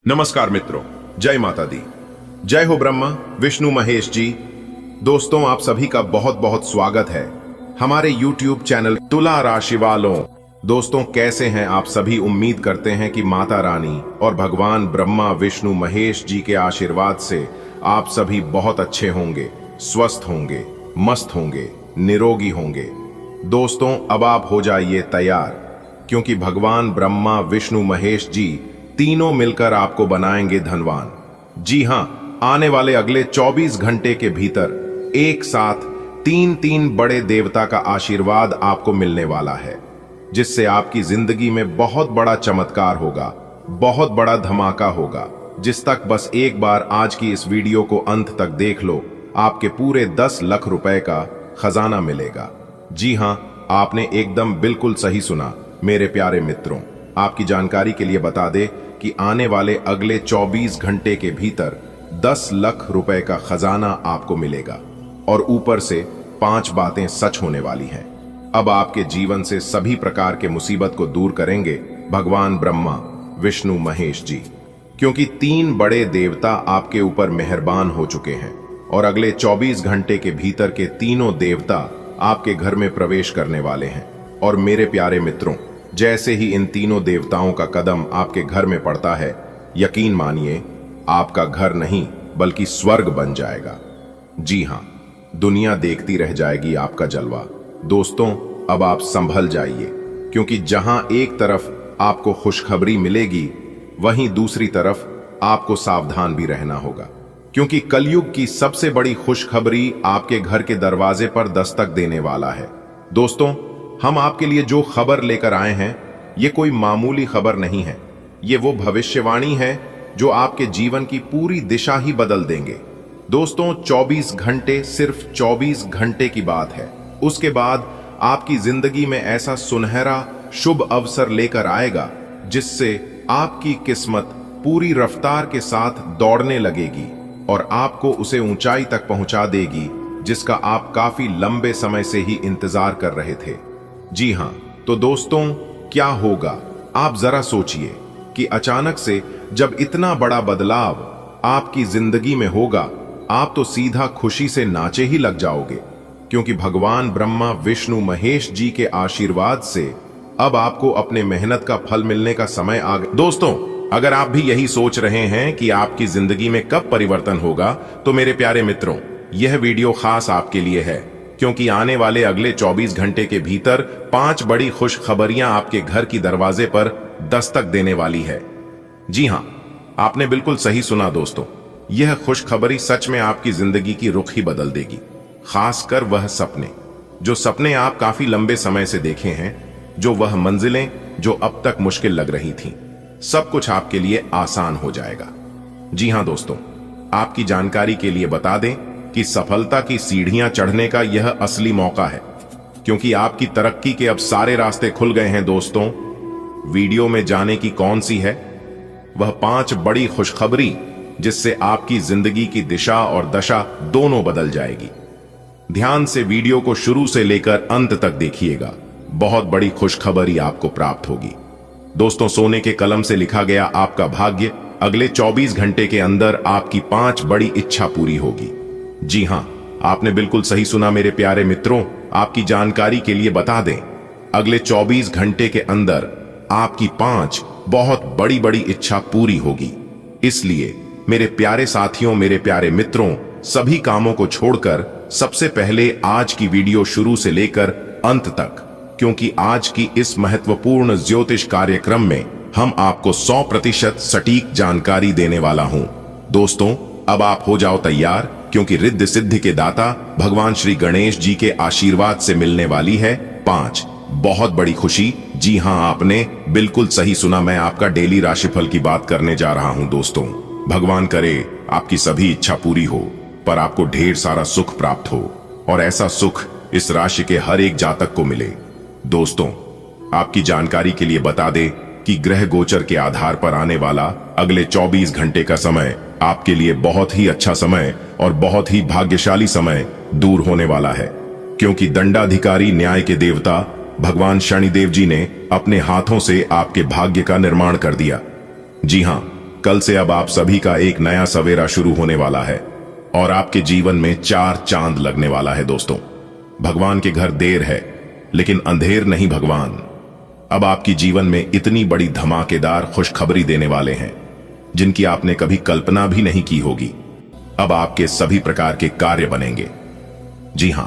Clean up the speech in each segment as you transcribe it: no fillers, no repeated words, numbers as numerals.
नमस्कार मित्रों, जय माता दी। जय हो ब्रह्मा विष्णु महेश जी। दोस्तों, आप सभी का बहुत बहुत स्वागत है हमारे YouTube चैनल तुला राशि वालों। दोस्तों, कैसे हैं आप सभी? उम्मीद करते हैं कि माता रानी और भगवान ब्रह्मा विष्णु महेश जी के आशीर्वाद से आप सभी बहुत अच्छे होंगे, स्वस्थ होंगे, मस्त होंगे, निरोगी होंगे। दोस्तों, अब आप हो जाइए तैयार, क्योंकि भगवान ब्रह्मा विष्णु महेश जी तीनों मिलकर आपको बनाएंगे धनवान। जी हां, आने वाले अगले 24 घंटे के भीतर एक साथ तीन बड़े देवता का आशीर्वाद आपको मिलने वाला है, जिससे आपकी जिंदगी में बहुत बड़ा चमत्कार होगा, बहुत बड़ा धमाका होगा। जिस तक बस एक बार आज की इस वीडियो को अंत तक देख लो, आपके पूरे 10 लाख रुपए का खजाना मिलेगा। जी हां, आपने एकदम बिल्कुल सही सुना मेरे प्यारे मित्रों। आपकी जानकारी के लिए बता दे कि आने वाले अगले 24 घंटे के भीतर 10 लाख रुपए का खजाना आपको मिलेगा और ऊपर से 5 बातें सच होने वाली हैं। अब आपके जीवन से सभी प्रकार के मुसीबत को दूर करेंगे भगवान ब्रह्मा विष्णु महेश जी, क्योंकि 3 बड़े देवता आपके ऊपर मेहरबान हो चुके हैं और अगले 24 घंटे के भीतर के तीनों देवता आपके घर में प्रवेश करने वाले हैं। और मेरे प्यारे मित्रों, जैसे ही इन तीनों देवताओं का कदम आपके घर में पड़ता है, यकीन मानिए आपका घर नहीं बल्कि स्वर्ग बन जाएगा। जी हां, दुनिया देखती रह जाएगी आपका जलवा। दोस्तों, अब आप संभल जाइए, क्योंकि जहां एक तरफ आपको खुशखबरी मिलेगी, वहीं दूसरी तरफ आपको सावधान भी रहना होगा, क्योंकि कलयुग की सबसे बड़ी खुशखबरी आपके घर के दरवाजे पर दस्तक देने वाला है। दोस्तों, हम आपके लिए जो खबर लेकर आए हैं, ये कोई मामूली खबर नहीं है। ये वो भविष्यवाणी है जो आपके जीवन की पूरी दिशा ही बदल देंगे। दोस्तों, 24 घंटे, सिर्फ 24 घंटे की बात है। उसके बाद आपकी जिंदगी में ऐसा सुनहरा शुभ अवसर लेकर आएगा, जिससे आपकी किस्मत पूरी रफ्तार के साथ दौड़ने लगेगी और आपको उसे ऊंचाई तक पहुंचा देगी, जिसका आप काफी लंबे समय से ही इंतजार कर रहे थे। जी हां, तो दोस्तों, क्या होगा? आप जरा सोचिए कि अचानक से जब इतना बड़ा बदलाव आपकी जिंदगी में होगा, आप तो सीधा खुशी से नाचे ही लग जाओगे, क्योंकि भगवान ब्रह्मा विष्णु महेश जी के आशीर्वाद से अब आपको अपने मेहनत का फल मिलने का समय आ गया। दोस्तों, अगर आप भी यही सोच रहे हैं कि आपकी जिंदगी में कब परिवर्तन होगा, तो मेरे प्यारे मित्रों, यह वीडियो खास आपके लिए है, क्योंकि आने वाले अगले 24 घंटे के भीतर 5 बड़ी खुशखबरियां आपके घर की दरवाजे पर दस्तक देने वाली है। जी हां, आपने बिल्कुल सही सुना दोस्तों। यह खुशखबरी सच में आपकी जिंदगी की रुख ही बदल देगी। खासकर वह सपने, जो सपने आप काफी लंबे समय से देखे हैं, जो वह मंजिलें जो अब तक मुश्किल लग रही थीं, सब कुछ आपके लिए आसान हो जाएगा। जी हां दोस्तों, आपकी जानकारी के लिए बता दें कि सफलता की सीढ़ियां चढ़ने का यह असली मौका है, क्योंकि आपकी तरक्की के अब सारे रास्ते खुल गए हैं। दोस्तों, वीडियो में जाने की कौन सी है वह 5 बड़ी खुशखबरी, जिससे आपकी जिंदगी की दिशा और दशा दोनों बदल जाएगी। ध्यान से वीडियो को शुरू से लेकर अंत तक देखिएगा, बहुत बड़ी खुशखबरी आपको प्राप्त होगी। दोस्तों, सोने के कलम से लिखा गया आपका भाग्य, अगले 24 घंटे के अंदर आपकी 5 बड़ी इच्छा पूरी होगी। जी हां, आपने बिल्कुल सही सुना मेरे प्यारे मित्रों। आपकी जानकारी के लिए बता दें, अगले 24 घंटे के अंदर आपकी 5 बहुत बड़ी बड़ी इच्छा पूरी होगी। इसलिए मेरे प्यारे साथियों, मेरे प्यारे मित्रों, सभी कामों को छोड़कर सबसे पहले आज की वीडियो शुरू से लेकर अंत तक, क्योंकि आज की इस महत्वपूर्ण ज्योतिष कार्यक्रम में हम आपको 100% सटीक जानकारी देने वाला हूं। दोस्तों, अब आप हो जाओ तैयार, क्योंकि रिद्धि सिद्धि के दाता भगवान श्री गणेश जी के आशीर्वाद से मिलने वाली है 5 बहुत बड़ी खुशी। जी हां, आपने बिल्कुल सही सुना, मैं आपका डेली राशिफल की बात करने जा रहा हूं। दोस्तों, भगवान करे आपकी सभी इच्छा पूरी हो, पर आपको ढेर सारा सुख प्राप्त हो, और ऐसा सुख इस राशि के हर एक जातक को मिले। दोस्तों, आपकी जानकारी के लिए बता दें कि ग्रह गोचर के आधार पर आने वाला अगले 24 घंटे का समय आपके लिए बहुत ही अच्छा समय और बहुत ही भाग्यशाली समय दूर होने वाला है, क्योंकि दंडाधिकारी न्याय के देवता भगवान शनिदेव जी ने अपने हाथों से आपके भाग्य का निर्माण कर दिया। जी हां, कल से अब आप सभी का एक नया सवेरा शुरू होने वाला है और आपके जीवन में 4 चांद लगने वाला है दोस्तों। भगवान के घर देर है लेकिन अंधेर नहीं भगवान। अब आपकी जीवन में इतनी बड़ी धमाकेदार खुशखबरी देने वाले हैं जिनकी आपने कभी कल्पना भी नहीं की होगी। अब आपके सभी प्रकार के कार्य बनेंगे। जी हां,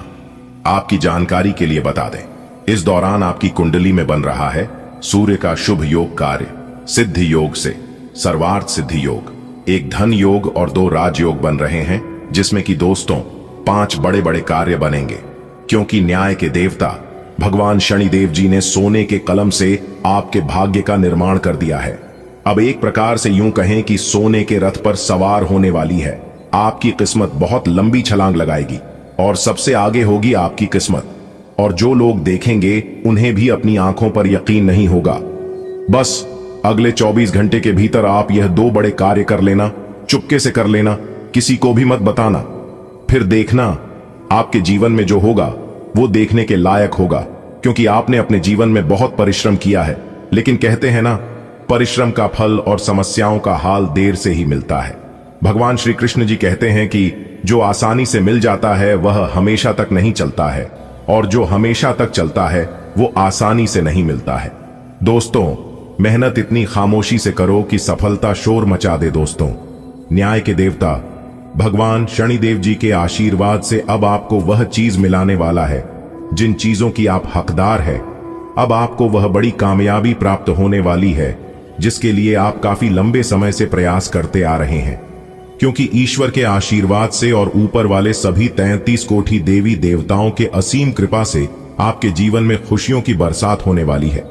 आपकी जानकारी के लिए बता दें, इस दौरान आपकी कुंडली में बन रहा है सूर्य का शुभ योग कार्य सिद्धि योग से सर्वार्थ सिद्धि योग, एक धन योग और 2 राजयोग बन रहे हैं, जिसमें कि दोस्तों 5 बड़े बड़े कार्य बनेंगे, क्योंकि न्याय के देवता भगवान शनिदेव जी ने सोने के कलम से आपके भाग्य का निर्माण कर दिया है। अब एक प्रकार से यूं कहें कि सोने के रथ पर सवार होने वाली है। आपकी किस्मत बहुत लंबी छलांग लगाएगी और सबसे आगे होगी आपकी किस्मत, और जो लोग देखेंगे उन्हें भी अपनी आंखों पर यकीन नहीं होगा। बस अगले 24 घंटे के भीतर आप यह 2 बड़े कार्य कर लेना, चुपके से कर लेना, किसी को भी मत बताना। फिर देखना आपके जीवन में जो होगा वो देखने के लायक होगा, क्योंकि आपने अपने जीवन में बहुत परिश्रम किया है। लेकिन कहते हैं ना, परिश्रम का फल और समस्याओं का हाल देर से ही मिलता है। भगवान श्री कृष्ण जी कहते हैं कि जो आसानी से मिल जाता है वह हमेशा तक नहीं चलता है, और जो हमेशा तक चलता है वो आसानी से नहीं मिलता है। दोस्तों, मेहनत इतनी खामोशी से करो कि सफलता शोर मचा दे। दोस्तों, न्याय के देवता भगवान शनिदेव जी के आशीर्वाद से अब आपको वह चीज मिलाने वाला है जिन चीजों की आप हकदार है। अब आपको वह बड़ी कामयाबी प्राप्त होने वाली है जिसके लिए आप काफी लंबे समय से प्रयास करते आ रहे हैं, क्योंकि ईश्वर के आशीर्वाद से और ऊपर वाले सभी 33 कोटि देवी देवताओं के असीम कृपा से आपके जीवन में खुशियों की बरसात होने वाली है।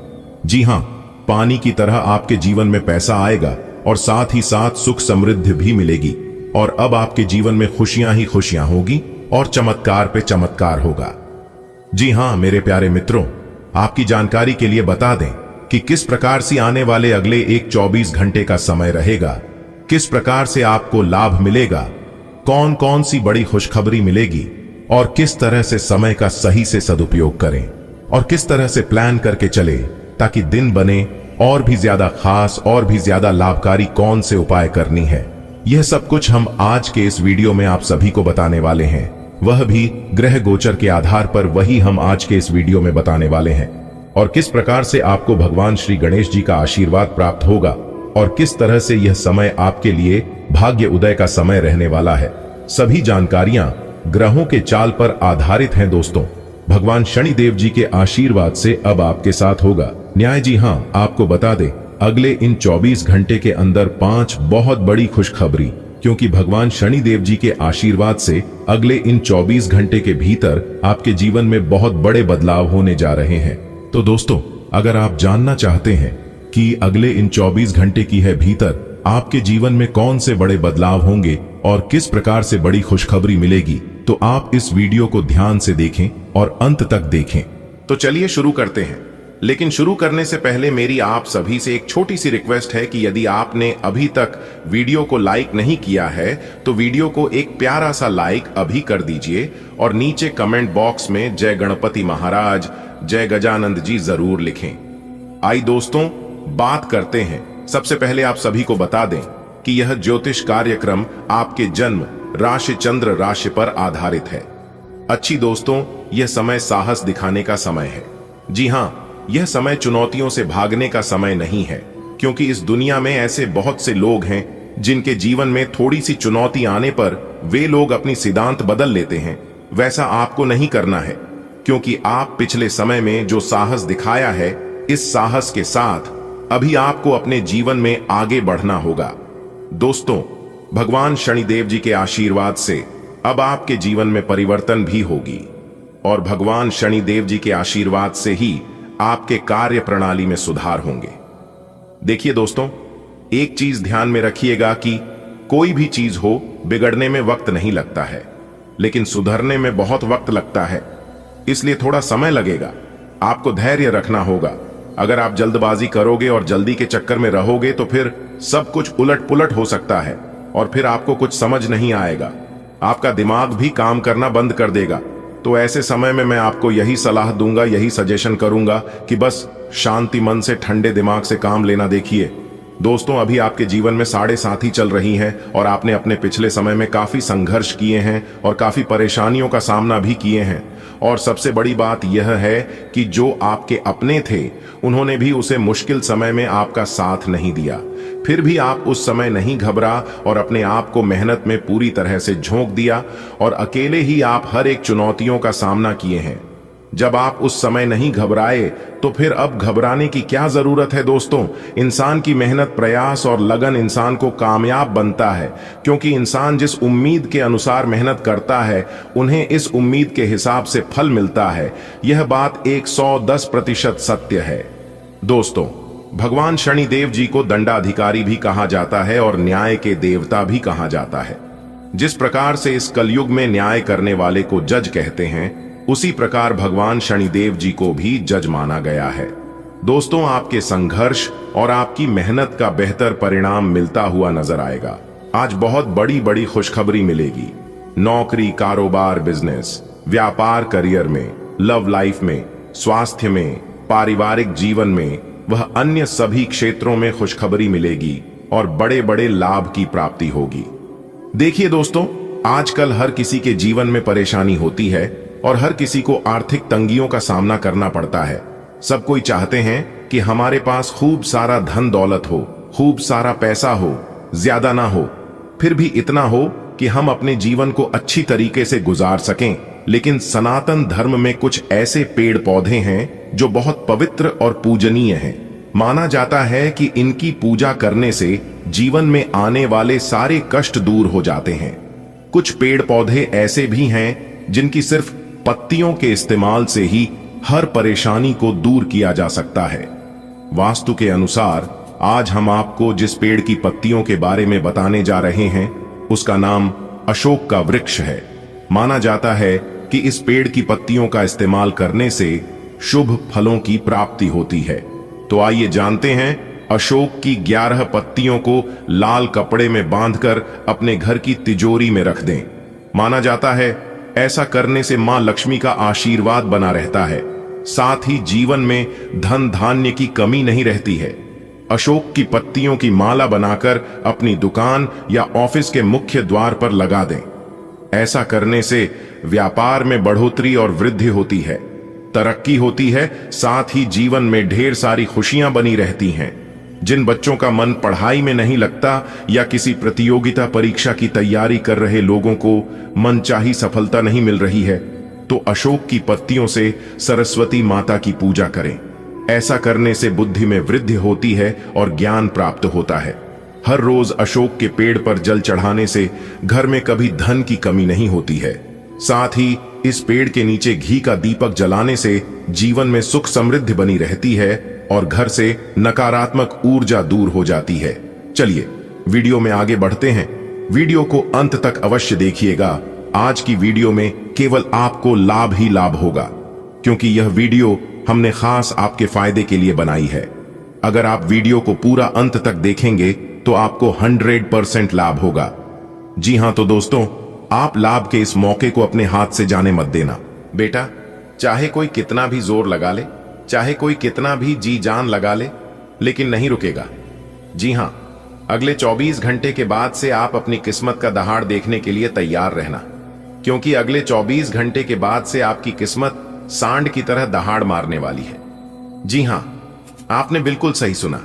जी हां, पानी की तरह आपके जीवन में पैसा आएगा और साथ ही साथ सुख समृद्धि भी मिलेगी, और अब आपके जीवन में खुशियां ही खुशियां होगी और चमत्कार पे चमत्कार होगा। जी हां मेरे प्यारे मित्रों, आपकी जानकारी के लिए बता दें कि किस प्रकार से आने वाले अगले 24 घंटे का समय रहेगा, किस प्रकार से आपको लाभ मिलेगा, कौन कौन सी बड़ी खुशखबरी मिलेगी, और किस तरह से समय का सही से सदुपयोग करें और किस तरह से प्लान करके चले ताकि दिन बने और भी ज्यादा खास और भी ज्यादा लाभकारी कौन से उपाय करनी है। यह सब कुछ हम आज के इस वीडियो में आप सभी को बताने वाले हैं, वह भी ग्रह गोचर के आधार पर वही हम आज के इस वीडियो में बताने वाले हैं। और किस प्रकार से आपको भगवान श्री गणेश जी का आशीर्वाद प्राप्त होगा और किस तरह से यह समय आपके लिए भाग्य उदय का समय रहने वाला है। सभी जानकारियां ग्रहों के चाल पर आधारित हैं दोस्तों। भगवान शनिदेव जी के आशीर्वाद से अब आपके साथ होगा न्याय। जी हां, आपको बता दें, अगले इन 24 घंटे के अंदर 5 बहुत बड़ी खुशखबरी, क्योंकि भगवान शनिदेव जी के आशीर्वाद से अगले इन 24 घंटे के भीतर आपके जीवन में बहुत बड़े बदलाव होने जा रहे हैं। तो दोस्तों, अगर आप जानना चाहते हैं कि अगले इन 24 घंटे की है भीतर आपके जीवन में कौन से बड़े बदलाव होंगे और किस प्रकार से बड़ी खुशखबरी मिलेगी, तो आप इस वीडियो को ध्यान से देखें और अंत तक देखें। तो चलिए शुरू करते हैं। लेकिन शुरू करने से पहले मेरी आप सभी से एक छोटी सी रिक्वेस्ट है कि यदि आपने अभी तक वीडियो को लाइक नहीं किया है तो वीडियो को एक प्यारा सा लाइक अभी कर दीजिए और नीचे कमेंट बॉक्स में जय गणपति महाराज, जय गजानंद जी जरूर लिखें। आई दोस्तों, बात करते हैं। सबसे पहले आप सभी को बता दें कि यह ज्योतिष कार्यक्रम आपके जन्म राशि चंद्र राशि पर आधारित है। अच्छी दोस्तों, यह समय साहस दिखाने का समय है। जी हां, यह समय चुनौतियों से भागने का समय नहीं है, क्योंकि इस दुनिया में ऐसे बहुत से लोग हैं जिनके जीवन में थोड़ी सी चुनौती आने पर वे लोग अपनी सिद्धांत बदल लेते हैं। वैसा आपको नहीं करना है, क्योंकि आप पिछले समय में जो साहस दिखाया है, इस साहस के साथ अभी आपको अपने जीवन में आगे बढ़ना होगा। दोस्तों, भगवान शनिदेव जी के आशीर्वाद से अब आपके जीवन में परिवर्तन भी होगी, और भगवान शनिदेव जी के आशीर्वाद से ही आपके कार्य प्रणाली में सुधार होंगे। देखिए दोस्तों, एक चीज ध्यान में रखिएगा कि कोई भी चीज हो, बिगड़ने में वक्त नहीं लगता है, लेकिन सुधरने में बहुत वक्त लगता है। इसलिए थोड़ा समय लगेगा, आपको धैर्य रखना होगा। अगर आप जल्दबाजी करोगे और जल्दी के चक्कर में रहोगे तो फिर सब कुछ उलट पुलट हो सकता है और फिर आपको कुछ समझ नहीं आएगा, आपका दिमाग भी काम करना बंद कर देगा। तो ऐसे समय में मैं आपको यही सलाह दूंगा, यही सजेशन करूंगा कि बस शांति मन से ठंडे दिमाग से काम लेना देखिए। दोस्तों, अभी आपके जीवन में साढ़े साथ ही चल रही हैं और आपने अपने पिछले समय में काफी संघर्ष किए हैं और काफी परेशानियों का सामना भी किए हैं। और सबसे बड़ी बात यह है कि जो आपके अपने थे उन्होंने भी उसे मुश्किल समय में आपका साथ नहीं दिया। फिर भी आप उस समय नहीं घबरा और अपने आप को मेहनत में पूरी तरह से झोंक दिया और अकेले ही आप हर एक चुनौतियों का सामना किए हैं। जब आप उस समय नहीं घबराए तो फिर अब घबराने की क्या जरूरत है दोस्तों। इंसान की मेहनत, प्रयास और लगन इंसान को कामयाब बनता है, क्योंकि इंसान जिस उम्मीद के अनुसार मेहनत करता है उन्हें इस उम्मीद के हिसाब से फल मिलता है। यह बात 110% सत्य है। दोस्तों, भगवान शनिदेव जी को दंडाधिकारी भी कहा जाता है और न्याय के देवता भी कहा जाता है। जिस प्रकार से इस कलयुग में न्याय करने वाले को जज कहते हैं, उसी प्रकार भगवान शनिदेव जी को भी जज माना गया है। दोस्तों, आपके संघर्ष और आपकी मेहनत का बेहतर परिणाम मिलता हुआ नजर आएगा। आज बहुत बड़ी बड़ी खुशखबरी मिलेगी। नौकरी, कारोबार, बिजनेस, व्यापार, करियर में, लव लाइफ में, स्वास्थ्य में, पारिवारिक जीवन में, वह अन्य सभी क्षेत्रों में खुशखबरी मिलेगी और बड़े बड़े लाभ की प्राप्ति होगी। देखिए दोस्तों, आजकल हर किसी के जीवन में परेशानी होती है और हर किसी को आर्थिक तंगियों का सामना करना पड़ता है। सब कोई चाहते हैं कि हमारे पास खूब सारा धन दौलत हो, खूब सारा पैसा हो, ज्यादा ना हो, फिर भी इतना हो कि हम अपने जीवन को अच्छी तरीके से गुजार सकें। लेकिन सनातन धर्म में कुछ ऐसे पेड़ पौधे हैं जो बहुत पवित्र और पूजनीय हैं। माना जाता है कि इनकी पूजा करने से जीवन में आने वाले सारे कष्ट दूर हो जाते हैं। कुछ पेड़ पौधे ऐसे भी हैं जिनकी सिर्फ पत्तियों के इस्तेमाल से ही हर परेशानी को दूर किया जा सकता है। वास्तु के अनुसार आज हम आपको जिस पेड़ की पत्तियों के बारे में बताने जा रहे हैं उसका नाम अशोक का वृक्ष है। माना जाता है कि इस पेड़ की पत्तियों का इस्तेमाल करने से शुभ फलों की प्राप्ति होती है। तो आइए जानते हैं अशोक की 11 पत्तियों को लाल कपड़े में बांधकर अपने घर की तिजोरी में रख दें। माना जाता है ऐसा करने से मां लक्ष्मी का आशीर्वाद बना रहता है, साथ ही जीवन में धन धान्य की कमी नहीं रहती है। अशोक की पत्तियों की माला बनाकर अपनी दुकान या ऑफिस के मुख्य द्वार पर लगा दें। ऐसा करने से व्यापार में बढ़ोतरी और वृद्धि होती है, तरक्की होती है, साथ ही जीवन में ढेर सारी खुशियां बनी रहती हैं। जिन बच्चों का मन पढ़ाई में नहीं लगता या किसी प्रतियोगिता परीक्षा की तैयारी कर रहे लोगों को मनचाही सफलता नहीं मिल रही है, तो अशोक की पत्तियों से सरस्वती माता की पूजा करें। ऐसा करने से बुद्धि में वृद्धि होती है और ज्ञान प्राप्त होता है। हर रोज अशोक के पेड़ पर जल चढ़ाने से घर में कभी धन की कमी नहीं होती है। साथ ही इस पेड़ के नीचे घी का दीपक जलाने से जीवन में सुख समृद्धि बनी रहती है और घर से नकारात्मक ऊर्जा दूर हो जाती है। चलिए वीडियो में आगे बढ़ते हैं। वीडियो को अंत तक अवश्य देखिएगा। आज की वीडियो में केवल आपको लाभ ही लाभ होगा, क्योंकि यह वीडियो हमने खास आपके फायदे के लिए बनाई है। अगर आप वीडियो को पूरा अंत तक देखेंगे तो आपको 100% लाभ होगा। जी हां, तो दोस्तों, आप लाभ के इस मौके को अपने हाथ से जाने मत देना। बेटा, चाहे कोई कितना भी जोर लगा ले, चाहे कोई कितना भी जी जान लगा ले, लेकिन नहीं रुकेगा। जी हां, अगले 24 घंटे के बाद से आप अपनी किस्मत का दहाड़ देखने के लिए तैयार रहना, क्योंकि अगले 24 घंटे के बाद से आपकी किस्मत सांड की तरह दहाड़ मारने वाली है। जी हां, आपने बिल्कुल सही सुना।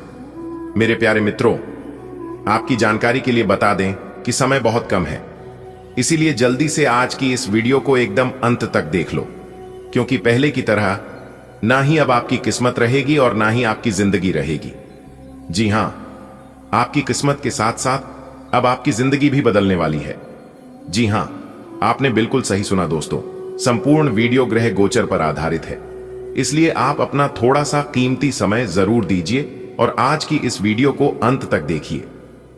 मेरे प्यारे मित्रों, आपकी जानकारी के लिए बता दें कि समय बहुत कम है, इसीलिए जल्दी से आज की इस वीडियो को एकदम अंत तक देख लो, क्योंकि पहले की तरह ना ही अब आपकी किस्मत रहेगी और ना ही आपकी जिंदगी रहेगी। जी हां, आपकी किस्मत के साथ साथ अब आपकी जिंदगी भी बदलने वाली है। जी हां, आपने बिल्कुल सही सुना दोस्तों। संपूर्ण वीडियो ग्रह गोचर पर आधारित है, इसलिए आप अपना थोड़ा सा कीमती समय जरूर दीजिए और आज की इस वीडियो को अंत तक देखिए।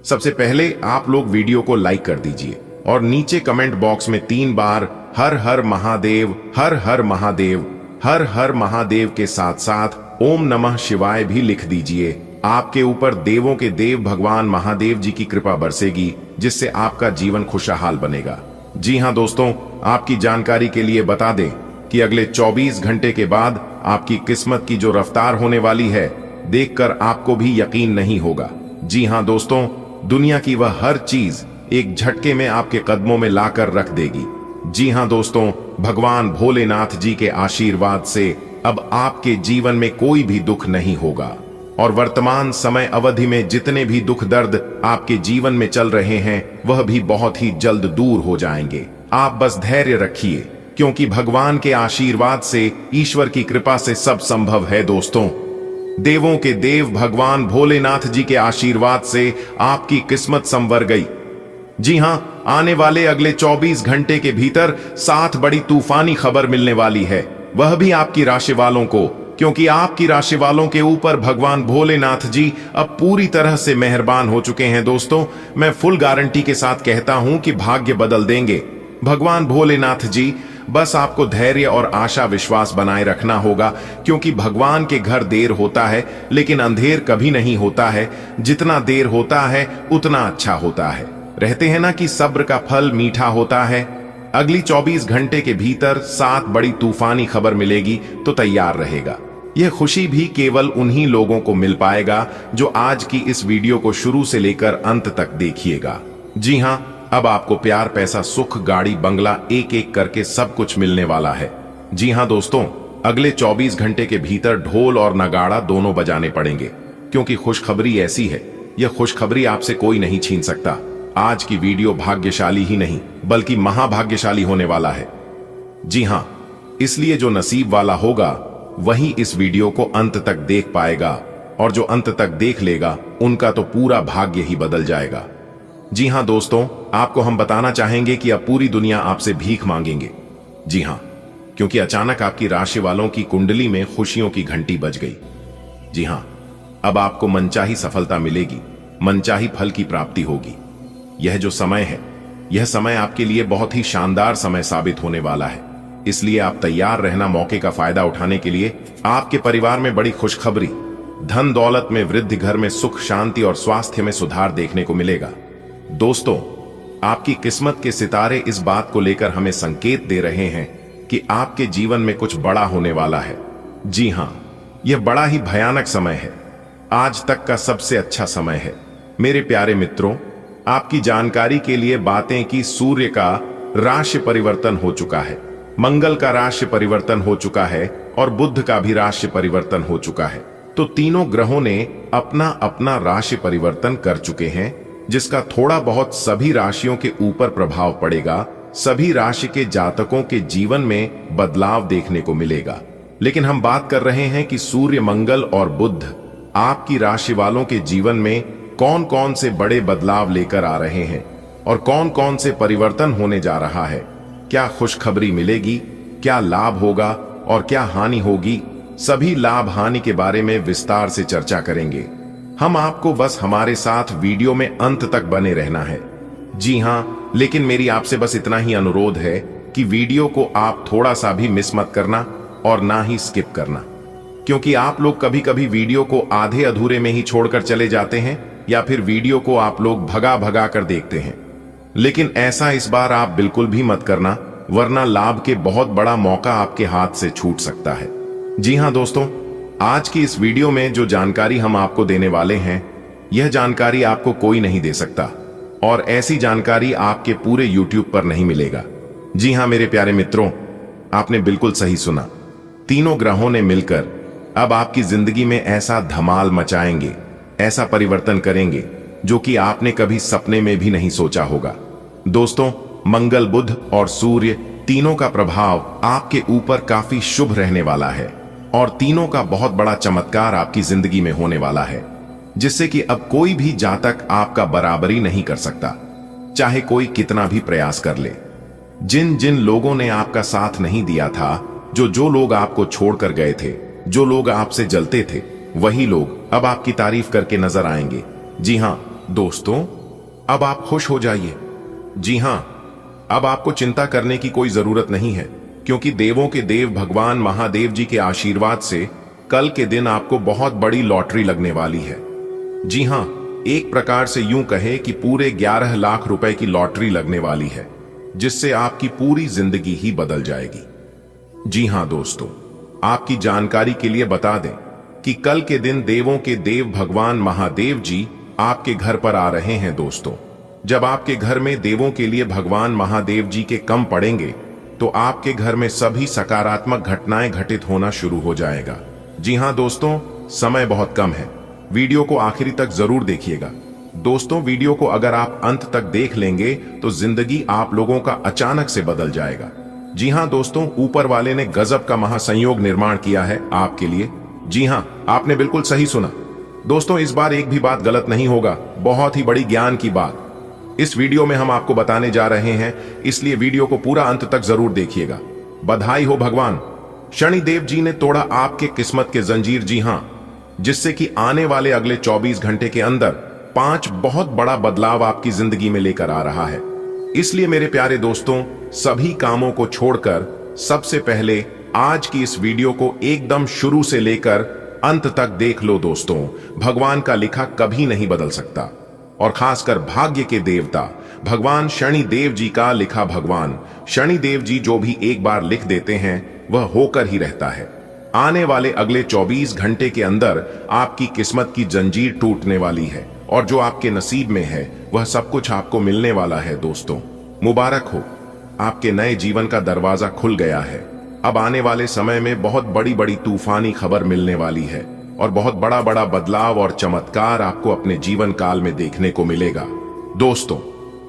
सबसे पहले आप लोग वीडियो को लाइक कर दीजिए और नीचे कमेंट बॉक्स में 3 बार हर हर महादेव, हर हर महादेव, हर हर महादेव के साथ साथ ओम नमः शिवाय भी लिख दीजिए। आपके ऊपर देवों के देव भगवान महादेव जी की कृपा बरसेगी, जिससे आपका जीवन खुशहाल बनेगा। जी हां दोस्तों, आपकी जानकारी के लिए बता दें कि अगले 24 घंटे के बाद आपकी किस्मत की जो रफ्तार होने वाली है, देखकर आपको भी यकीन नहीं होगा। जी हां दोस्तों, दुनिया की वह हर चीज एक झटके में आपके कदमों में लाकर रख देगी। जी हां दोस्तों, भगवान भोलेनाथ जी के आशीर्वाद से अब आपके जीवन में कोई भी दुख नहीं होगा और वर्तमान समय अवधि में जितने भी दुख दर्द आपके जीवन में चल रहे हैं वह भी बहुत ही जल्द दूर हो जाएंगे। आप बस धैर्य रखिए, क्योंकि भगवान के आशीर्वाद से, ईश्वर की कृपा से सब संभव है दोस्तों। देवों के देव भगवान भोलेनाथ जी के आशीर्वाद से आपकी किस्मत संवर गई। जी हां, आने वाले अगले 24 घंटे के भीतर 7 बड़ी तूफानी खबर मिलने वाली है, वह भी आपकी राशि वालों को, क्योंकि आपकी राशि वालों के ऊपर भगवान भोलेनाथ जी अब पूरी तरह से मेहरबान हो चुके हैं दोस्तों। मैं फुल गारंटी के साथ कहता हूं कि भाग्य बदल देंगे भगवान भोलेनाथ जी। बस आपको धैर्य और आशा विश्वास बनाए रखना होगा, क्योंकि भगवान के घर देर होता है लेकिन अंधेर कभी नहीं होता है। जितना देर होता है उतना अच्छा होता है। रहते हैं ना कि सब्र का फल मीठा होता है। अगली 24 घंटे के भीतर 7 बड़ी तूफानी खबर मिलेगी, तो तैयार रहेगा। यह खुशी भी केवल उन्हीं लोगों को मिल पाएगा जो आज की इस वीडियो को शुरू से लेकर अंत तक देखिएगा। जी हां, अब आपको प्यार, पैसा, सुख, गाड़ी, बंगला एक एक करके सब कुछ मिलने वाला है। जी हां दोस्तों, अगले 24 घंटे के भीतर ढोल और नगाड़ा दोनों बजाने पड़ेंगे, क्योंकि खुशखबरी ऐसी है, यह खुशखबरी आपसे कोई नहीं छीन सकता। आज की वीडियो भाग्यशाली ही नहीं बल्कि महाभाग्यशाली होने वाला है। जी हां, इसलिए जो नसीब वाला होगा वही इस वीडियो को अंत तक देख पाएगा, और जो अंत तक देख लेगा उनका तो पूरा भाग्य ही बदल जाएगा। जी हां दोस्तों, आपको हम बताना चाहेंगे कि अब पूरी दुनिया आपसे भीख मांगेंगे। जी हां, क्योंकि अचानक आपकी राशि वालों की कुंडली में खुशियों की घंटी बज गई। जी हां, अब आपको मनचाही सफलता मिलेगी, मनचाही फल की प्राप्ति होगी। यह जो समय है, यह समय आपके लिए बहुत ही शानदार समय साबित होने वाला है। इसलिए आप तैयार रहना मौके का फायदा उठाने के लिए। आपके परिवार में बड़ी खुशखबरी, धन दौलत में वृद्धि, घर में सुख शांति और स्वास्थ्य में सुधार देखने को मिलेगा। दोस्तों, आपकी किस्मत के सितारे इस बात को लेकर हमें संकेत दे रहे हैं कि आपके जीवन में कुछ बड़ा होने वाला है। जी हां, यह बड़ा ही भयानक समय है, आज तक का सबसे अच्छा समय है। मेरे प्यारे मित्रों, आपकी जानकारी के लिए बातें कि सूर्य का राशि परिवर्तन हो चुका है, मंगल का राशि परिवर्तन हो चुका है और बुध का भी राशि परिवर्तन हो चुका है। तो तीनों ग्रहों ने अपना अपना राशि परिवर्तन कर चुके हैं, जिसका थोड़ा बहुत सभी राशियों के ऊपर प्रभाव पड़ेगा। सभी राशि के जातकों के जीवन में बदलाव देखने को मिलेगा। लेकिन हम बात कर रहे हैं कि सूर्य, मंगल और बुध आपकी राशि वालों के जीवन में कौन कौन से बड़े बदलाव लेकर आ रहे हैं और कौन कौन से परिवर्तन होने जा रहा है। क्या खुशखबरी मिलेगी, क्या लाभ होगा और क्या हानि होगी, सभी लाभ हानि के बारे में विस्तार से चर्चा करेंगे। हम आपको बस हमारे साथ वीडियो में अंत तक बने रहना है। जी हां, लेकिन मेरी आपसे बस इतना ही अनुरोध है कि वीडियो को आप थोड़ा सा भी मिस मत करना और ना ही स्किप करना, क्योंकि आप लोग कभी कभी वीडियो को आधे अधूरे में ही छोड़कर चले जाते हैं, या फिर वीडियो को आप लोग भगा भगा कर देखते हैं। लेकिन ऐसा इस बार आप बिल्कुल भी मत करना, वरना लाभ के बहुत बड़ा मौका आपके हाथ से छूट सकता है। जी हां दोस्तों, आज की इस वीडियो में जो जानकारी हम आपको देने वाले हैं, यह जानकारी आपको कोई नहीं दे सकता, और ऐसी जानकारी आपके पूरे YouTube पर नहीं मिलेगा। जी हां मेरे प्यारे मित्रों, आपने बिल्कुल सही सुना। तीनों ग्रहों ने मिलकर अब आपकी जिंदगी में ऐसा धमाल मचाएंगे, ऐसा परिवर्तन करेंगे जो कि आपने कभी सपने में भी नहीं सोचा होगा। दोस्तों, मंगल, बुध और सूर्य तीनों का प्रभाव आपके ऊपर काफी शुभ रहने वाला है, और तीनों का बहुत बड़ा चमत्कार आपकी जिंदगी में होने वाला है, जिससे कि अब कोई भी जातक आपका बराबरी नहीं कर सकता, चाहे कोई कितना भी प्रयास कर ले। जिन जिन लोगों ने आपका साथ नहीं दिया था, जो लोग आपको छोड़कर गए थे, जो लोग आपसे जलते थे, वही लोग अब आपकी तारीफ करके नजर आएंगे। जी हां दोस्तों, अब आप खुश हो जाइए। जी हां, अब आपको चिंता करने की कोई जरूरत नहीं है, क्योंकि देवों के देव भगवान महादेव जी के आशीर्वाद से कल के दिन आपको बहुत बड़ी लॉटरी लगने वाली है। जी हां, एक प्रकार से यूं कहे कि पूरे 11 लाख रुपए की लॉटरी लगने वाली है, जिससे आपकी पूरी जिंदगी ही बदल जाएगी। जी हां दोस्तों, आपकी जानकारी के लिए बता दें कि कल के दिन देवों के देव भगवान महादेव जी आपके घर पर आ रहे हैं दोस्तों। जब आपके घर में देवों के लिए भगवान महादेव जी के कम पड़ेंगे तो आपके घर में सभी सकारात्मक घटनाएं घटित होना शुरू हो जाएगा। जी हां दोस्तों, समय बहुत कम है, वीडियो को आखिरी तक जरूर देखिएगा। दोस्तों, वीडियो को अगर आप अंत तक देख लेंगे तो जिंदगी आप लोगों का अचानक से बदल जाएगा। जी हां दोस्तों, ऊपर वाले ने गजब का महासंयोग निर्माण किया है आपके लिए। जी हां, आपने बिल्कुल सही सुना दोस्तों। इस बार एक भी बात गलत नहीं होगा, बहुत ही बड़ी ज्ञान की बात इस वीडियो में हम आपको बताने जा रहे हैं, इसलिए वीडियो को पूरा अंत तक जरूर देखिएगा। बधाई हो भगवान शनिदेव जी ने तोड़ा आपके किस्मत के जंजीर। जी हां, जिससे कि आने वाले अगले 24 घंटे के अंदर 5 बहुत बड़ा बदलाव आपकी जिंदगी में लेकर आ रहा है। इसलिए मेरे प्यारे दोस्तों, सभी कामों को छोड़कर सबसे पहले आज की इस वीडियो को एकदम शुरू से लेकर अंत तक देख लो दोस्तों। भगवान का लिखा कभी नहीं बदल सकता, और खासकर भाग्य के देवता भगवान शनिदेव जी का लिखा। भगवान शनिदेव जी जो भी एक बार लिख देते हैं वह होकर ही रहता है। आने वाले अगले 24 घंटे के अंदर आपकी किस्मत की जंजीर टूटने वाली है, और जो आपके नसीब में है वह सब कुछ आपको मिलने वाला है। दोस्तों, मुबारक हो, आपके नए जीवन का दरवाजा खुल गया है। अब आने वाले समय में बहुत बड़ी बड़ी तूफानी खबर मिलने वाली है, और बहुत बड़ा बड़ा बदलाव और चमत्कार आपको अपने जीवन काल में देखने को मिलेगा। दोस्तों,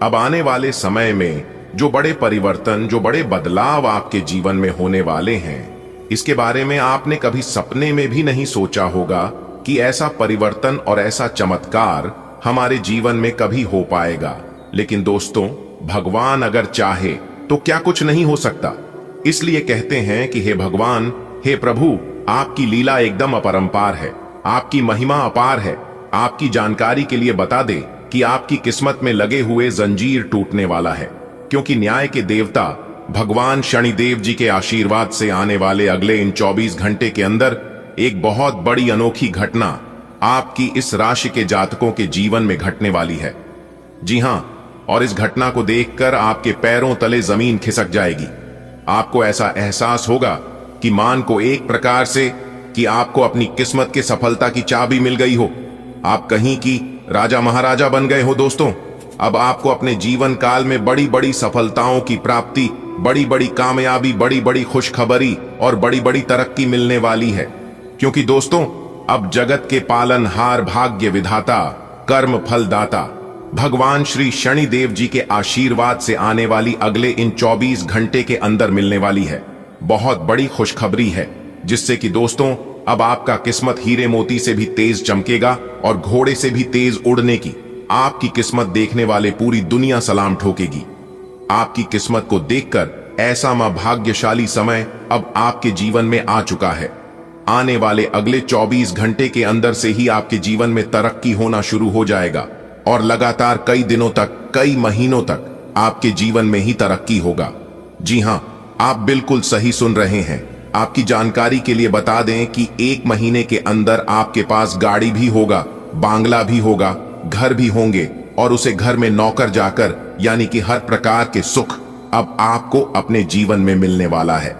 अब आने वाले समय में जो बड़े परिवर्तन, जो बड़े बदलाव आपके जीवन में होने वाले हैं, इसके बारे में आपने कभी सपने में भी नहीं सोचा होगा कि ऐसा परिवर्तन और ऐसा चमत्कार हमारे जीवन में कभी हो पाएगा। लेकिन दोस्तों, भगवान अगर चाहे तो क्या कुछ नहीं हो सकता। इसलिए कहते हैं कि हे भगवान, हे प्रभु, आपकी लीला एकदम अपरंपार है, आपकी महिमा अपार है। आपकी जानकारी के लिए बता दे कि आपकी किस्मत में लगे हुए जंजीर टूटने वाला है, क्योंकि न्याय के देवता भगवान शनिदेव जी के आशीर्वाद से आने वाले अगले इन 24 घंटे के अंदर एक बहुत बड़ी अनोखी घटना आपकी इस राशि के जातकों के जीवन में घटने वाली है। जी हां, और इस घटना को देखकर आपके पैरों तले जमीन खिसक जाएगी। आपको ऐसा एहसास होगा कि मान को एक प्रकार से कि आपको अपनी किस्मत के सफलता की चाबी मिल गई हो, आप कहीं की राजा महाराजा बन गए हो। दोस्तों, अब आपको अपने जीवन काल में बड़ी बड़ी सफलताओं की प्राप्ति, बड़ी बड़ी कामयाबी, बड़ी बड़ी खुशखबरी और बड़ी बड़ी तरक्की मिलने वाली है। क्योंकि दोस्तों, अब जगत के पालनहार, भाग्य विधाता, कर्म फलदाता भगवान श्री शनिदेव जी के आशीर्वाद से आने वाली अगले इन 24 घंटे के अंदर मिलने वाली है बहुत बड़ी खुशखबरी है, जिससे कि दोस्तों अब आपका किस्मत हीरे मोती से भी तेज चमकेगा और घोड़े से भी तेज उड़ने की आपकी किस्मत देखने वाले पूरी दुनिया सलाम ठोकेगी। आपकी किस्मत को देखकर ऐसा मां भाग्यशाली समय अब आपके जीवन में आ चुका है। आने वाले अगले 24 घंटे के अंदर से ही आपके जीवन में तरक्की होना शुरू हो जाएगा, और लगातार कई दिनों तक, कई महीनों तक आपके जीवन में ही तरक्की होगा। जी हां, आप बिल्कुल सही सुन रहे हैं। आपकी जानकारी के लिए बता दें कि 1 महीने के अंदर आपके पास गाड़ी भी होगा, बांग्ला भी होगा, घर भी होंगे, और उसे घर में नौकर जाकर, यानी कि हर प्रकार के सुख अब आपको अपने जीवन में मिलने वाला है।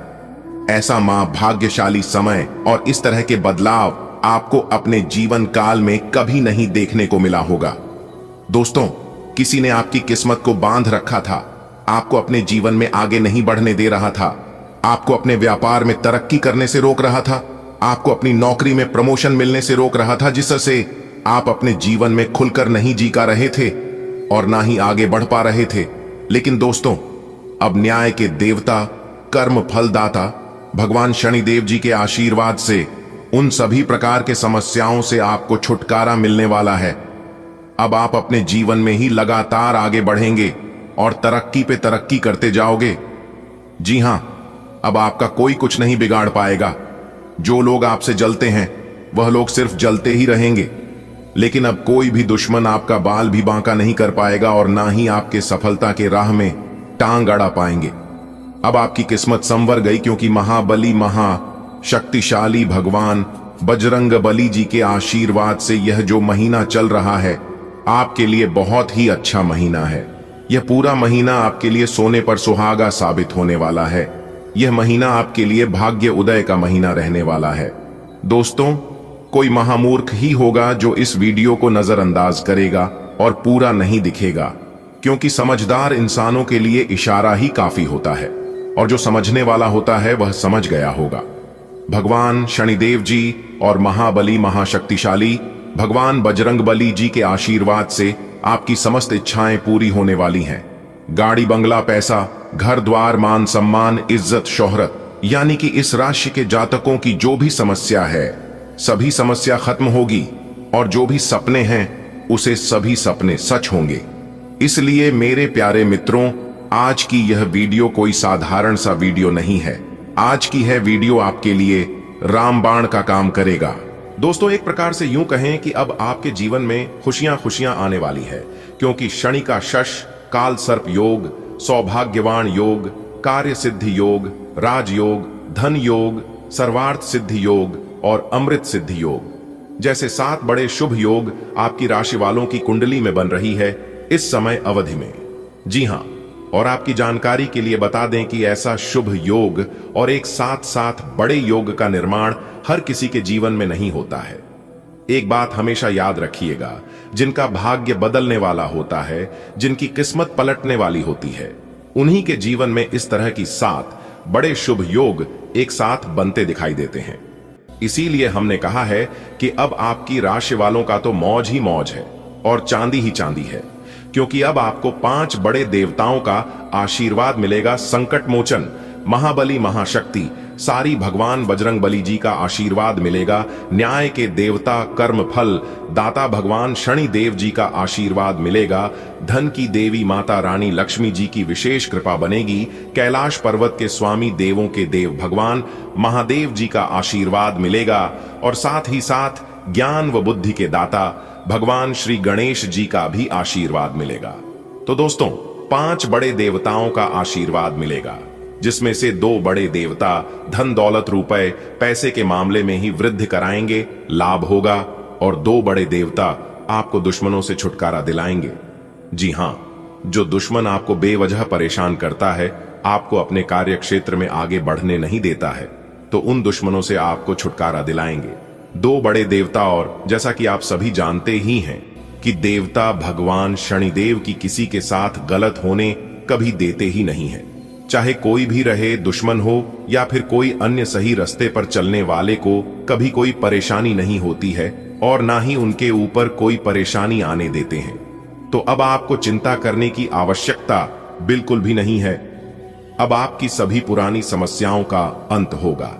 ऐसा मां भाग्यशाली समय और इस तरह के बदलाव आपको अपने जीवन काल में कभी नहीं देखने को मिला होगा। दोस्तों, किसी ने आपकी किस्मत को बांध रखा था, आपको अपने जीवन में आगे नहीं बढ़ने दे रहा था, आपको अपने व्यापार में तरक्की करने से रोक रहा था, आपको अपनी नौकरी में प्रमोशन मिलने से रोक रहा था, जिससे आप अपने जीवन में खुलकर नहीं जी का रहे थे और ना ही आगे बढ़ पा रहे थे। लेकिन दोस्तों, अब न्याय के देवता, कर्म फलदाता भगवान शनिदेव जी के आशीर्वाद से उन सभी प्रकार के समस्याओं से आपको छुटकारा मिलने वाला है। अब आप अपने जीवन में ही लगातार आगे बढ़ेंगे और तरक्की पे तरक्की करते जाओगे। जी हां, अब आपका कोई कुछ नहीं बिगाड़ पाएगा। जो लोग आपसे जलते हैं वह लोग सिर्फ जलते ही रहेंगे, लेकिन अब कोई भी दुश्मन आपका बाल भी बांका नहीं कर पाएगा और ना ही आपके सफलता के राह में टांग अड़ा पाएंगे। अब आपकी किस्मत संवर गई, क्योंकि महाबली, महाशक्तिशाली भगवान बजरंग बली जी के आशीर्वाद से यह जो महीना चल रहा है आपके लिए बहुत ही अच्छा महीना है। यह पूरा महीना आपके लिए सोने पर सुहागा साबित होने वाला है। यह महीना आपके लिए भाग्य उदय का महीना रहने वाला है। दोस्तों, कोई महामूर्ख ही होगा जो इस वीडियो को नजरअंदाज करेगा और पूरा नहीं दिखेगा, क्योंकि समझदार इंसानों के लिए इशारा ही काफी होता है और जो समझने वाला होता है वह समझ गया होगा। भगवान शनिदेव जी और महाबली महाशक्तिशाली भगवान बजरंगबली जी के आशीर्वाद से आपकी समस्त इच्छाएं पूरी होने वाली हैं। गाड़ी बंगला पैसा घर द्वार मान सम्मान इज्जत शोहरत, यानी कि इस राशि के जातकों की जो भी समस्या है सभी समस्या खत्म होगी और जो भी सपने हैं उसे सभी सपने सच होंगे। इसलिए मेरे प्यारे मित्रों, आज की यह वीडियो कोई साधारण सा वीडियो नहीं है। आज की है वीडियो आपके लिए रामबाण का काम करेगा। दोस्तों, एक प्रकार से यूं कहें कि अब आपके जीवन में खुशियां खुशियां आने वाली है, क्योंकि शनि का शश, काल सर्प योग, सौभाग्यवान योग, कार्य सिद्धि योग, राजयोग, धन योग, सर्वार्थ सिद्धि योग और अमृत सिद्धि योग जैसे 7 बड़े शुभ योग आपकी राशि वालों की कुंडली में बन रही है इस समय अवधि में। जी हां, और आपकी जानकारी के लिए बता दें कि ऐसा शुभ योग और एक साथ साथ बड़े योग का निर्माण हर किसी के जीवन में नहीं होता है। एक बात हमेशा याद रखिएगा, जिनका भाग्य बदलने वाला होता है, जिनकी किस्मत पलटने वाली होती है, उन्हीं के जीवन में इस तरह की 7 बड़े शुभ योग एक साथ बनते दिखाई देते हैं। इसीलिए हमने कहा है कि अब आपकी राशि वालों का तो मौज ही मौज है और चांदी ही चांदी है, क्योंकि अब आपको 5 बड़े देवताओं का आशीर्वाद मिलेगा। संकट मोचन महाबली महाशक्ति सारी भगवान बजरंगबली जी का आशीर्वाद मिलेगा। न्याय के देवता कर्म फल दाता भगवान शनि देव जी का आशीर्वाद मिलेगा। धन की देवी माता रानी लक्ष्मी जी की विशेष कृपा बनेगी। कैलाश पर्वत के स्वामी देवों के देव भगवान महादेव जी का आशीर्वाद मिलेगा और साथ ही साथ ज्ञान व बुद्धि के दाता भगवान श्री गणेश जी का भी आशीर्वाद मिलेगा। तो दोस्तों, 5 बड़े देवताओं का आशीर्वाद मिलेगा, जिसमें से 2 बड़े देवता धन दौलत रुपए पैसे के मामले में ही वृद्धि कराएंगे, लाभ होगा, और 2 बड़े देवता आपको दुश्मनों से छुटकारा दिलाएंगे। जी हां, जो दुश्मन आपको बेवजह परेशान करता है, आपको अपने कार्य क्षेत्र में आगे बढ़ने नहीं देता है, तो उन दुश्मनों से आपको छुटकारा दिलाएंगे 2 बड़े देवता। और जैसा कि आप सभी जानते ही हैं कि देवता भगवान शनिदेव की किसी के साथ गलत होने कभी देते ही नहीं है। चाहे कोई भी रहे, दुश्मन हो या फिर कोई अन्य सही रास्ते पर चलने वाले को कभी कोई परेशानी नहीं होती है और ना ही उनके ऊपर कोई परेशानी आने देते हैं। तो अब आपको चिंता करने की आवश्यकता बिल्कुल भी नहीं है। अब आपकी सभी पुरानी समस्याओं का अंत होगा।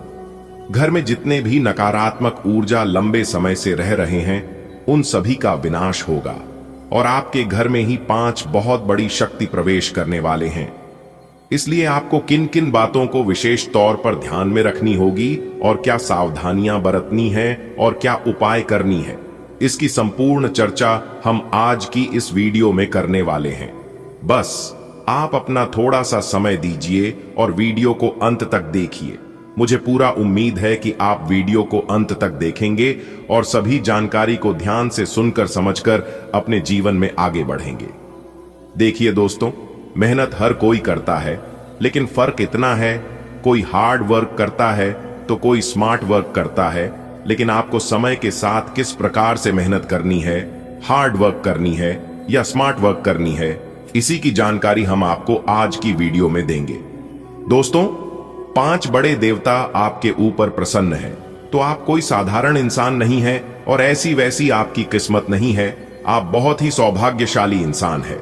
घर में जितने भी नकारात्मक ऊर्जा लंबे समय से रह रहे हैं, उन सभी का विनाश होगा और आपके घर में ही 5 बहुत बड़ी शक्ति प्रवेश करने वाले हैं। इसलिए आपको किन किन बातों को विशेष तौर पर ध्यान में रखनी होगी और क्या सावधानियां बरतनी हैं और क्या उपाय करनी है, इसकी संपूर्ण चर्चा हम आज की इस वीडियो में करने वाले हैं। बस आप अपना थोड़ा सा समय दीजिए और वीडियो को अंत तक देखिए। मुझे पूरा उम्मीद है कि आप वीडियो को अंत तक देखेंगे और सभी जानकारी को ध्यान से सुनकर समझकर अपने जीवन में आगे बढ़ेंगे। देखिए दोस्तों, मेहनत हर कोई करता है, लेकिन फर्क इतना है, कोई हार्ड वर्क करता है तो कोई स्मार्ट वर्क करता है। लेकिन आपको समय के साथ किस प्रकार से मेहनत करनी है, हार्ड वर्क करनी है या स्मार्ट वर्क करनी है, इसी की जानकारी हम आपको आज की वीडियो में देंगे। दोस्तों, 5 बड़े देवता आपके ऊपर प्रसन्न हैं, तो आप कोई साधारण इंसान नहीं है और ऐसी वैसी आपकी किस्मत नहीं है। आप बहुत ही सौभाग्यशाली इंसान है,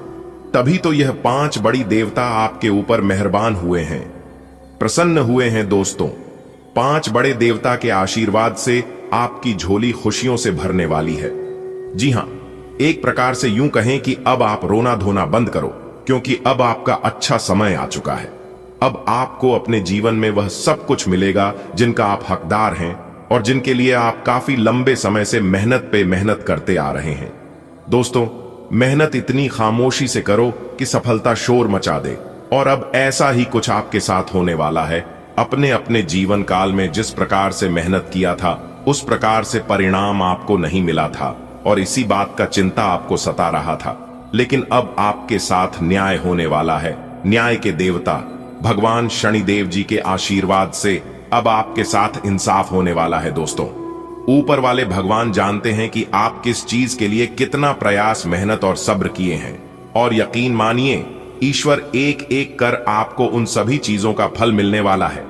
तभी तो यह 5 बड़ी देवता आपके ऊपर मेहरबान हुए हैं, प्रसन्न हुए हैं। दोस्तों, 5 बड़े देवता के आशीर्वाद से आपकी झोली खुशियों से भरने वाली है। जी हां, एक प्रकार से यूं कहें कि अब आप रोना धोना बंद करो, क्योंकि अब आपका अच्छा समय आ चुका है। अब आपको अपने जीवन में वह सब कुछ मिलेगा जिनका आप हकदार हैं और जिनके लिए आप काफी लंबे समय से मेहनत पे मेहनत करते आ रहे हैं। दोस्तों, मेहनत इतनी खामोशी से करो कि सफलता शोर मचा दे, और अब ऐसा ही कुछ आपके साथ होने वाला है। अपने अपने जीवन काल में जिस प्रकार से मेहनत किया था, उस प्रकार से परिणाम आपको नहीं मिला था और इसी बात का चिंता आपको सता रहा था। लेकिन अब आपके साथ न्याय होने वाला है। न्याय के देवता भगवान शनिदेव जी के आशीर्वाद से अब आपके साथ इंसाफ होने वाला है। दोस्तों, ऊपर वाले भगवान जानते हैं कि आप किस चीज के लिए कितना प्रयास, मेहनत और सब्र किए हैं, और यकीन मानिए ईश्वर एक एक कर आपको उन सभी चीजों का फल मिलने वाला है।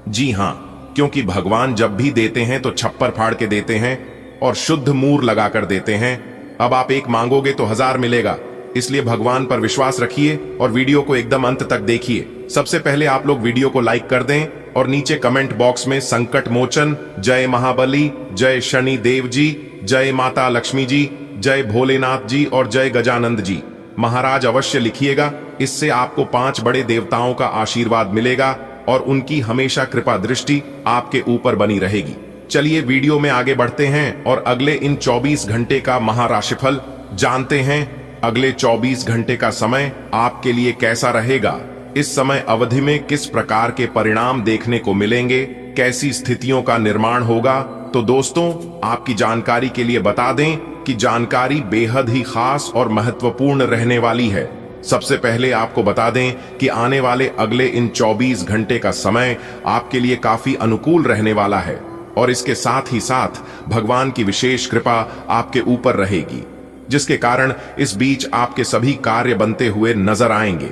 जी हां, क्योंकि भगवान जब भी देते हैं तो छप्पर फाड़ के देते हैं और शुद्ध मूर लगाकर देते हैं। अब आप एक मांगोगे तो 1000 मिलेगा, इसलिए भगवान पर विश्वास रखिए और वीडियो को एकदम अंत तक देखिए। सबसे पहले आप लोग वीडियो को लाइक कर दें और नीचे कमेंट बॉक्स में संकट मोचन, जय महाबली, जय शनि देव जी, जय माता लक्ष्मी जी, जय भोलेनाथ जी और जय गजानंद जी महाराज अवश्य लिखिएगा। इससे आपको 5 बड़े देवताओं का आशीर्वाद मिलेगा और उनकी हमेशा कृपा दृष्टि आपके ऊपर बनी रहेगी। चलिए वीडियो में आगे बढ़ते हैं और अगले इन 24 घंटे का महाराशिफल जानते हैं। अगले 24 घंटे का समय आपके लिए कैसा रहेगा, इस समय अवधि में किस प्रकार के परिणाम देखने को मिलेंगे, कैसी स्थितियों का निर्माण होगा, तो दोस्तों आपकी जानकारी के लिए बता दें कि जानकारी बेहद ही खास और महत्वपूर्ण रहने वाली है। सबसे पहले आपको बता दें कि आने वाले अगले इन 24 घंटे का समय आपके लिए काफी अनुकूल रहने वाला है और इसके साथ ही साथ भगवान की विशेष कृपा आपके ऊपर रहेगी, जिसके कारण इस बीच आपके सभी कार्य बनते हुए नजर आएंगे।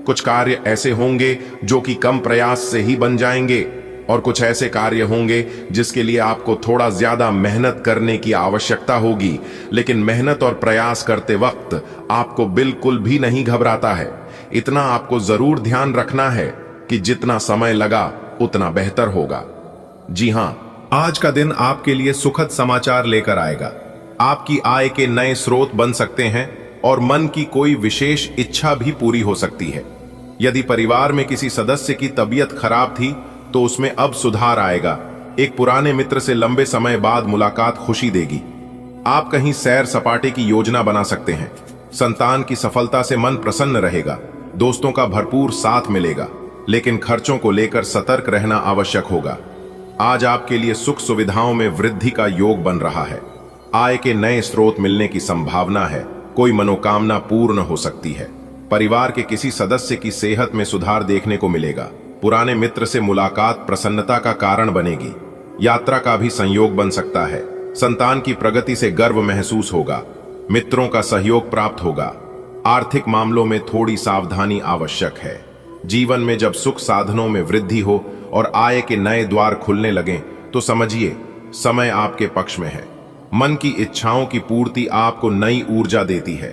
कुछ कार्य ऐसे होंगे जो कि कम प्रयास से ही बन जाएंगे और कुछ ऐसे कार्य होंगे जिसके लिए आपको थोड़ा ज्यादा मेहनत करने की आवश्यकता होगी, लेकिन मेहनत और प्रयास करते वक्त आपको बिल्कुल भी नहीं घबराता है। इतना आपको जरूर ध्यान रखना है कि जितना समय लगा उतना बेहतर होगा। जी हां, आज का दिन आपके लिए सुखद समाचार लेकर आएगा। आपकी आय के नए स्रोत बन सकते हैं और मन की कोई विशेष इच्छा भी पूरी हो सकती है। यदि परिवार में किसी सदस्य की तबीयत खराब थी तो उसमें अब सुधार आएगा। एक पुराने मित्र से लंबे समय बाद मुलाकात खुशी देगी। आप कहीं सैर सपाटे की योजना बना सकते हैं। संतान की सफलता से मन प्रसन्न रहेगा। दोस्तों का भरपूर साथ मिलेगा, लेकिन खर्चों को लेकर सतर्क रहना आवश्यक होगा। आज आपके लिए सुख सुविधाओं में वृद्धि का योग बन रहा है। आय के नए स्रोत मिलने की संभावना है। कोई मनोकामना पूर्ण हो सकती है। परिवार के किसी सदस्य की सेहत में सुधार देखने को मिलेगा। पुराने मित्र से मुलाकात प्रसन्नता का कारण बनेगी। यात्रा का भी संयोग बन सकता है। संतान की प्रगति से गर्व महसूस होगा। मित्रों का सहयोग प्राप्त होगा। आर्थिक मामलों में थोड़ी सावधानी आवश्यक है। जीवन में जब सुख साधनों में वृद्धि हो और आय के नए द्वार खुलने लगें तो समझिए समय आपके पक्ष में है। मन की इच्छाओं की पूर्ति आपको नई ऊर्जा देती है।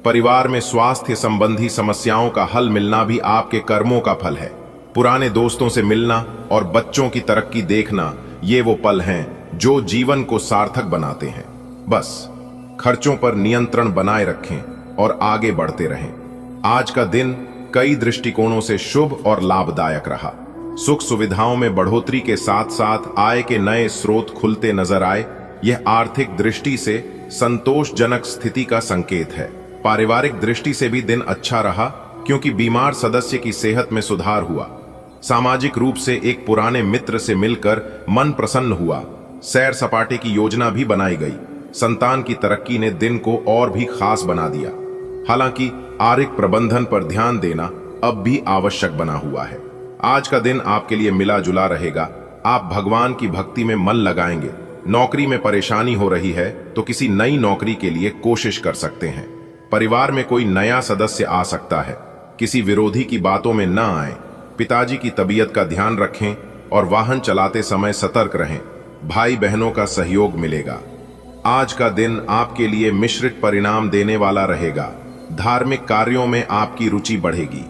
परिवार में स्वास्थ्य संबंधी समस्याओं का हल मिलना भी आपके कर्मों का फल है। पुराने दोस्तों से मिलना और बच्चों की तरक्की देखना, ये वो पल हैं जो जीवन को सार्थक बनाते हैं। बस खर्चों पर नियंत्रण बनाए रखें और आगे बढ़ते रहें। आज का दिन कई दृष्टिकोणों से शुभ और लाभदायक रहा। सुख सुविधाओं में बढ़ोतरी के साथ साथ आय के नए स्रोत खुलते नजर आए। यह आर्थिक दृष्टि से संतोषजनक स्थिति का संकेत है। पारिवारिक दृष्टि से भी दिन अच्छा रहा, क्योंकि बीमार सदस्य की सेहत में सुधार हुआ। सामाजिक रूप से एक पुराने मित्र से मिलकर मन प्रसन्न हुआ। सैर सपाटे की योजना भी बनाई गई। संतान की तरक्की ने दिन को और भी खास बना दिया। हालांकि आर्थिक प्रबंधन पर ध्यान देना अब भी आवश्यक बना हुआ है। आज का दिन आपके लिए मिला जुला रहेगा। आप भगवान की भक्ति में मन लगाएंगे। नौकरी में परेशानी हो रही है तो किसी नई नौकरी के लिए कोशिश कर सकते हैं। परिवार में कोई नया सदस्य आ सकता है। किसी विरोधी की बातों में न आए। पिताजी की तबीयत का ध्यान रखें और वाहन चलाते समय सतर्क रहें। भाई बहनों का सहयोग मिलेगा। आज का दिन आपके लिए मिश्रित परिणाम देने वाला रहेगा। धार्मिक कार्यों में आपकी रुचि बढ़ेगी।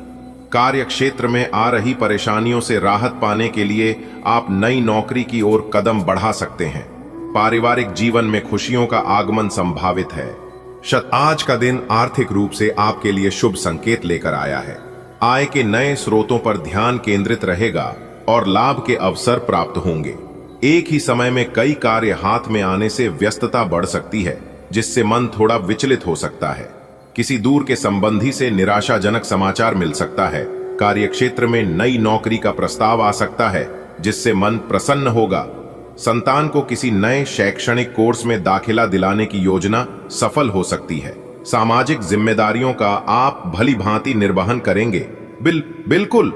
कार्य क्षेत्र में आ रही परेशानियों से राहत पाने के लिए आप नई नौकरी की ओर कदम बढ़ा सकते हैं। पारिवारिक जीवन में खुशियों का आगमन संभावित है। आज का दिन आर्थिक रूप से आपके लिए शुभ संकेत लेकर आया है। आय के नए स्रोतों पर ध्यान केंद्रित रहेगा और लाभ के अवसर प्राप्त होंगे। एक ही समय में कई कार्य हाथ में आने से व्यस्तता बढ़ सकती है, जिससे मन थोड़ा विचलित हो सकता है। किसी दूर के संबंधी से निराशाजनक समाचार मिल सकता है। कार्यक्षेत्र में नई नौकरी का प्रस्ताव आ सकता है, जिससे मन प्रसन्न होगा। संतान को किसी नए शैक्षणिक कोर्स में दाखिला दिलाने की योजना सफल हो सकती है। सामाजिक जिम्मेदारियों का आप भली भांति निर्वहन करेंगे। बिल्कुल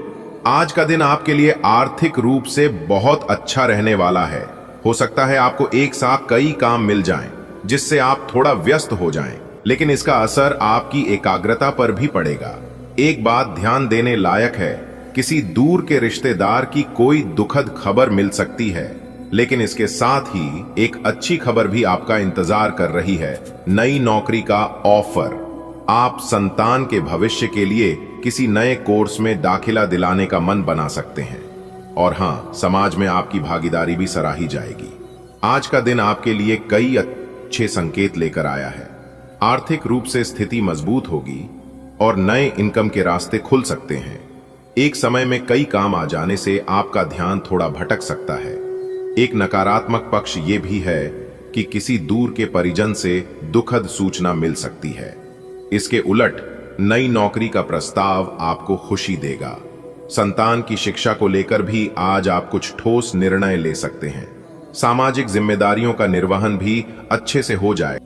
आज का दिन आपके लिए आर्थिक रूप से बहुत अच्छा रहने वाला है। हो सकता है आपको एक साथ कई काम मिल जाएं, जिससे आप थोड़ा व्यस्त हो जाएं, लेकिन इसका असर आपकी एकाग्रता पर भी पड़ेगा। एक बात ध्यान देने लायक है, किसी दूर के रिश्तेदार की कोई दुखद खबर मिल सकती है, लेकिन इसके साथ ही एक अच्छी खबर भी आपका इंतजार कर रही है, नई नौकरी का ऑफर। आप संतान के भविष्य के लिए किसी नए कोर्स में दाखिला दिलाने का मन बना सकते हैं। और हाँ, समाज में आपकी भागीदारी भी सराही जाएगी। आज का दिन आपके लिए कई अच्छे संकेत लेकर आया है। आर्थिक रूप से स्थिति मजबूत होगी और नए इनकम के रास्ते खुल सकते हैं। एक समय में कई काम आ जाने से आपका ध्यान थोड़ा भटक सकता है। एक नकारात्मक पक्ष ये भी है कि किसी दूर के परिजन से दुखद सूचना मिल सकती है। इसके उलट नई नौकरी का प्रस्ताव आपको खुशी देगा। संतान की शिक्षा को लेकर भी आज आप कुछ ठोस निर्णय ले सकते हैं। सामाजिक जिम्मेदारियों का निर्वहन भी अच्छे से हो जाए।